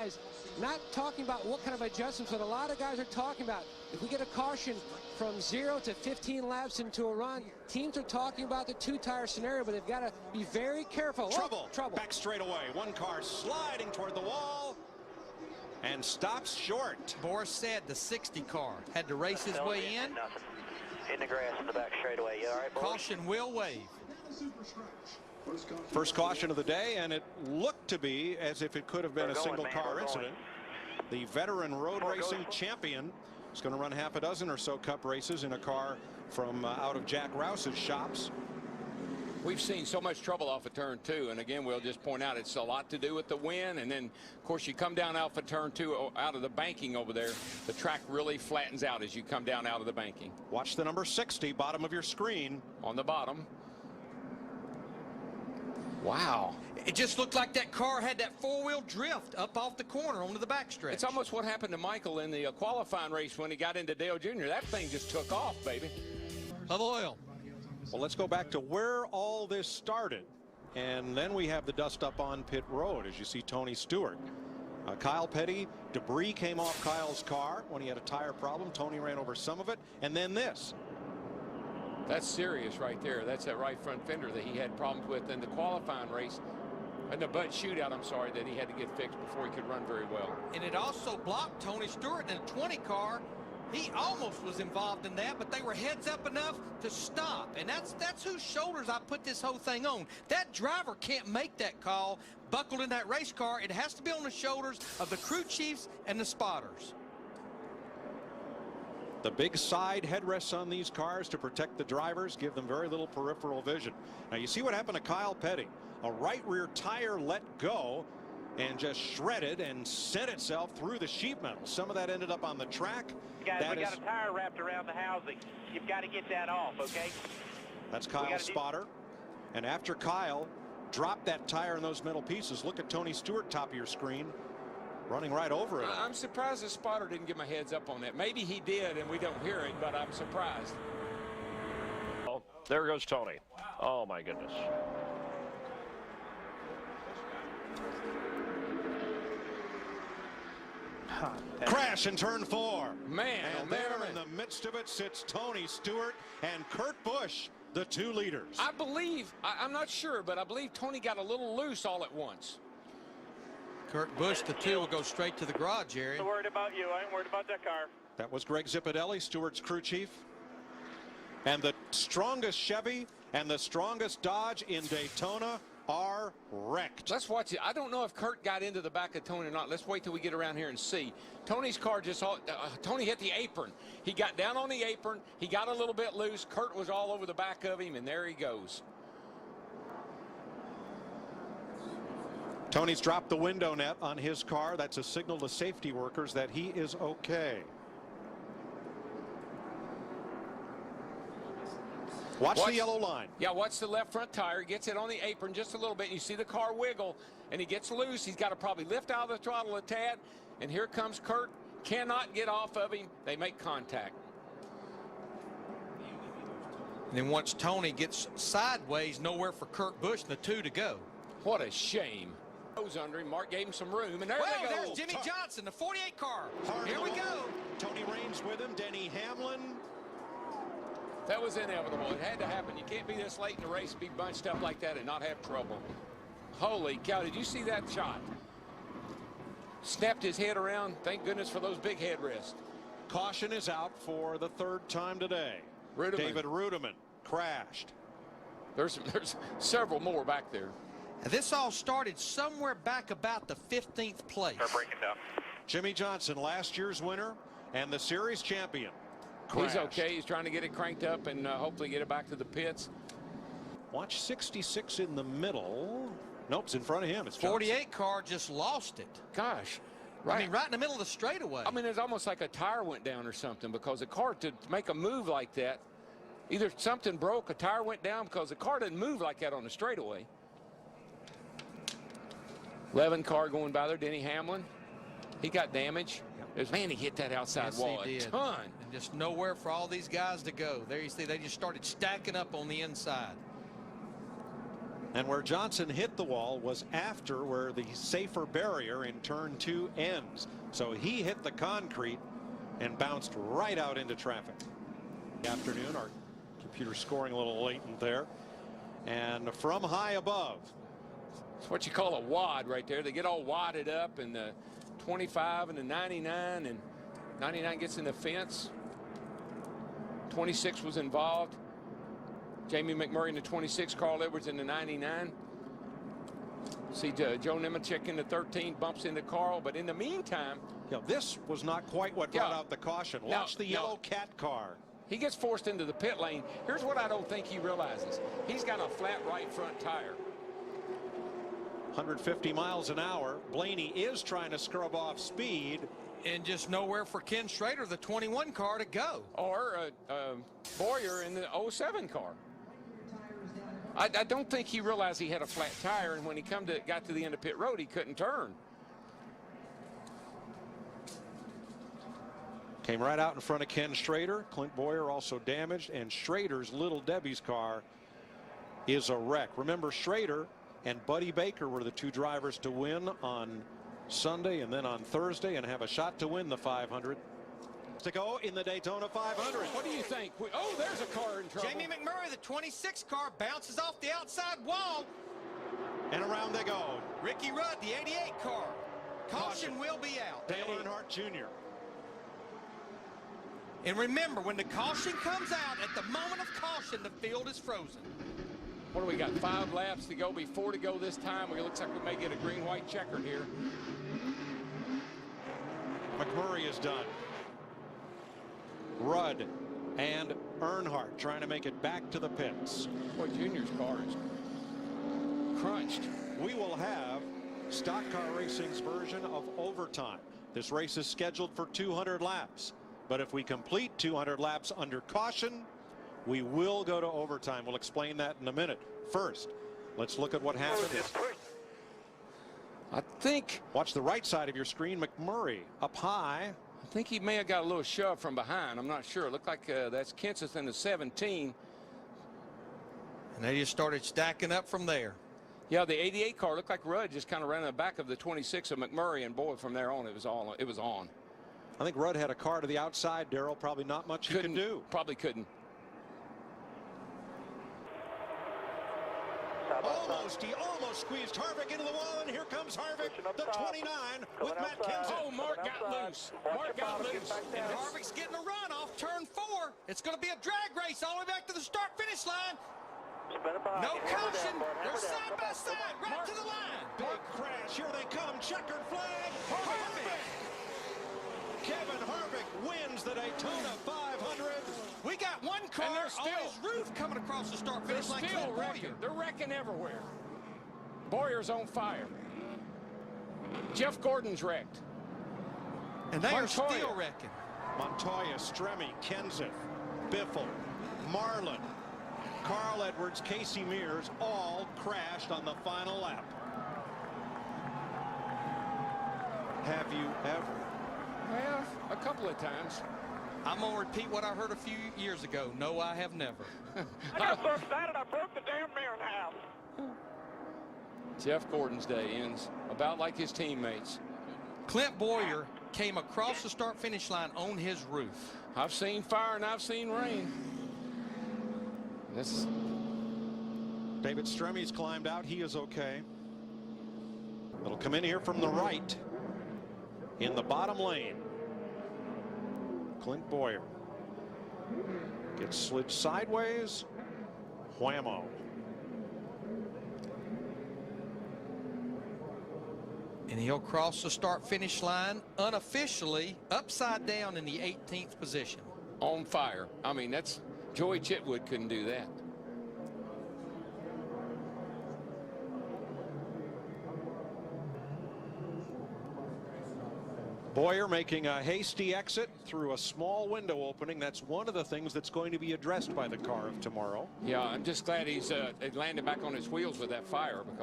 guys not talking about what kind of adjustments, but a lot of guys are talking about if we get a caution from 0 to 15 laps into a run, teams are talking about the two-tire scenario, but they've got to be very careful. Trouble. Back straight away. One car sliding toward the wall and stops short. Boris said the 60 car had to race his way in. Nothing. In the grass in the back straightaway. You all right, Boris? Caution will wave. First caution of the day, and it looked to be as if it could have been a single-car incident. The veteran road racing champion is going to run half a dozen or so cup races in a car from out of Jack Rouse's shops. We've seen so much trouble off of turn 2, and again, we'll just point out it's a lot to do with the wind, and then, of course, you come down off of turn 2 out of the banking over there, the track really flattens out as you come down out of the banking. Watch the number 60, bottom of your screen. On the bottom. Wow. It just looked like that car had that four-wheel drift up off the corner onto the backstretch. It's almost what happened to Michael in the qualifying race when he got into Dale Jr. That thing just took off, baby. Of oil. Well, let's go back to where all this started. And then we have the dust up on pit road as you see Tony Stewart. Kyle Petty, debris came off Kyle's car when he had a tire problem. Tony ran over some of it. And then this. That's serious right there. That's that right front fender that he had problems with in the qualifying race. And the butt shootout, I'm sorry, that he had to get fixed before he could run very well. And it also blocked Tony Stewart in a 20 car. He almost was involved in that, but they were heads up enough to stop. And that's whose shoulders I put this whole thing on. That driver can't make that call buckled in that race car. It has to be on the shoulders of the crew chiefs and the spotters. The big side headrests on these cars to protect the drivers, give them very little peripheral vision. Now you see what happened to Kyle Petty. A right rear tire let go and just shredded and sent itself through the sheet metal. Some of that ended up on the track. Guys, we got a tire wrapped around the housing. You've got to get that off, okay? That's Kyle's spotter. And after Kyle dropped that tire and those metal pieces, look at Tony Stewart, top of your screen, running right over it. I'm surprised the spotter didn't give him a heads up on that. Maybe he did and we don't hear it, but I'm surprised. Oh, there goes Tony. Oh my goodness. Crash in turn 4. Man, and there in the midst of it sits Tony Stewart and Kurt Busch, the 2 leaders. I believe, I'm not sure, but I believe Tony got a little loose all at once. Kurt Busch, the 2 will go straight to the garage, Jerry. I'm worried about you. I ain't worried about that car. That was Greg Zipadelli, Stewart's crew chief. And the strongest Chevy and the strongest Dodge in Daytona are wrecked. Let's watch it. I don't know if Kurt got into the back of Tony or not. Let's wait till we get around here and see. Tony's car just Tony hit the apron. He got down on the apron. He got a little bit loose. Kurt was all over the back of him, and there he goes. Tony's dropped the window net on his car. That's a signal to safety workers that he is okay. Watch the yellow line. Yeah, watch the left front tire. Gets it on the apron just a little bit. And you see the car wiggle, and he gets loose. He's got to probably lift out of the throttle a tad. And here comes Kurt. Cannot get off of him. They make contact. And then once Tony gets sideways, nowhere for Kurt Busch and the 2 to go. What a shame. Goes under him. Mark gave him some room, and there they go. There's Jimmy Johnson, the 48 car. Here we go. Tony Raines with him. Denny Hamlin. That was inevitable. It had to happen. You can't be this late in the race, be bunched up like that, and not have trouble. Holy cow, did you see that shot? Snapped his head around. Thank goodness for those big headrests. Caution is out for the 3rd time today. David Rudiman crashed. There's several more back there. And this all started somewhere back about the 15th place. Start breaking down. Jimmy Johnson, last year's winner and the series champion. Crashed. He's okay. He's trying to get it cranked up and hopefully get it back to the pits. Watch 66 in the middle. Nope, it's in front of him. It's 48 car just lost it. Gosh. Right. I mean, right in the middle of the straightaway. I mean, it's almost like a tire went down or something, because the car, to make a move like that, either something broke, a tire went down, because the car doesn't move like that on the straightaway. 11 car going by there, Denny Hamlin. He got damage. Man, he hit that outside wall a ton. And just nowhere for all these guys to go. There you see, they just started stacking up on the inside. And where Johnson hit the wall was after where the safer barrier in turn 2 ends. So he hit the concrete and bounced right out into traffic. Afternoon, our computer scoring a little latent there. And from high above. It's what you call a wad right there. They get all wadded up, and the 25 and the 99, and 99 gets in the fence. 26 was involved. Jamie McMurray in the 26, Carl Edwards in the 99. See Joe Nemechek in the 13, bumps into Carl, but in the meantime, this was not quite what brought out the caution. Watch the yellow cat car. He gets forced into the pit lane. Here's what I don't think he realizes. He's got a flat right front tire. 150 miles an hour. Blaney is trying to scrub off speed. And just nowhere for Ken Schrader, the 21 car, to go. Or Boyer in the 07 car. I don't think he realized he had a flat tire, and when he got to the end of pit road, he couldn't turn. Came right out in front of Ken Schrader. Clint Boyer also damaged, and Schrader's Little Debbie's car is a wreck. Remember, Schrader and Buddy Baker were the 2 drivers to win on Sunday and then on Thursday and have a shot to win the 500. To go in the Daytona 500. What do you think? Oh, there's a car in trouble. Jamie McMurray, the 26 car, bounces off the outside wall. And around they go. Ricky Rudd, the 88 car. Caution will be out. Dale Earnhardt Jr. And remember, when the caution comes out, at the moment of caution, the field is frozen. What do we got? 5 laps to go, 4 to go this time. It looks like we may get a green-white checkered here. McMurray is done. Rudd and Earnhardt trying to make it back to the pits. Boy, Junior's car is crunched. We will have Stock Car Racing's version of overtime. This race is scheduled for 200 laps. But if we complete 200 laps under caution, we will go to overtime. We'll explain that in a minute. First, let's look at what happened. I think. Watch the right side of your screen. McMurray up high. I think he may have got a little shove from behind. I'm not sure. It looked like that's Kenseth in the 17. And they just started stacking up from there. Yeah, the 88 car looked like Rudd just kind of ran in the back of the 26 of McMurray, and boy, from there on, it was on. I think Rudd had a car to the outside, Darrell. Probably not much he could do. Probably couldn't. He almost squeezed Harvick into the wall, and here comes Harvick, the 29 with Matt Kenseth. Oh, Mark got loose. Mark got loose. And Harvick's getting a run off turn 4. It's going to be a drag race all the way back to the start-finish line. No caution. They're side by side, right to the line. Big crash. Here they come. Checkered flag. Harvick. Kevin Harvick wins the Daytona 500. We got one car on his roof coming across the start-finish line. Still wrecking. They're wrecking everywhere. Boyer's on fire. Jeff Gordon's wrecked. And they are still wrecking. Montoya, Stremme, Kenseth, Biffle, Marlin, Carl Edwards, Casey Mears all crashed on the final lap. Have you ever? Well, a couple of times. I'm going to repeat what I heard a few years ago. No, I have never. I got so excited I broke the damn mirror in half. Jeff Gordon's day ends about like his teammates. Clint Boyer came across the start-finish line on his roof. I've seen fire and I've seen rain. David Stremme's climbed out. He is okay. It'll come in here from the right in the bottom lane. Clint Boyer gets slid sideways. Whammo. And he'll cross the start-finish line unofficially upside down in the 18th position. On fire. I mean, that's Joey Chitwood couldn't do that. Boyer making a hasty exit through a small window opening. That's one of the things that's going to be addressed by the car of tomorrow. Yeah, I'm just glad he's landed back on his wheels with that fire, because